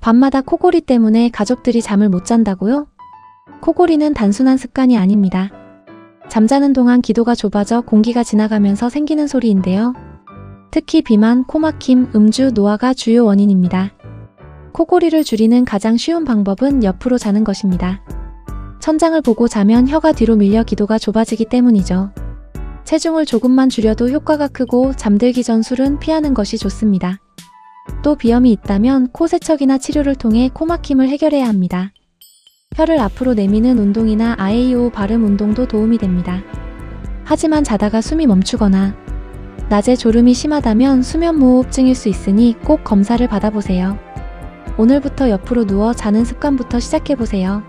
밤마다 코골이 때문에 가족들이 잠을 못 잔다고요? 코골이는 단순한 습관이 아닙니다. 잠자는 동안 기도가 좁아져 공기가 지나가면서 생기는 소리인데요. 특히 비만, 코막힘, 음주, 노화가 주요 원인입니다. 코골이를 줄이는 가장 쉬운 방법은 옆으로 자는 것입니다. 천장을 보고 자면 혀가 뒤로 밀려 기도가 좁아지기 때문이죠. 체중을 조금만 줄여도 효과가 크고 잠들기 전 술은 피하는 것이 좋습니다. 또 비염이 있다면 코 세척이나 치료를 통해 코막힘을 해결해야 합니다. 혀를 앞으로 내미는 운동이나 아에이오 발음 운동도 도움이 됩니다. 하지만 자다가 숨이 멈추거나 낮에 졸음이 심하다면 수면무호흡증일 수 있으니 꼭 검사를 받아보세요. 오늘부터 옆으로 누워 자는 습관부터 시작해보세요.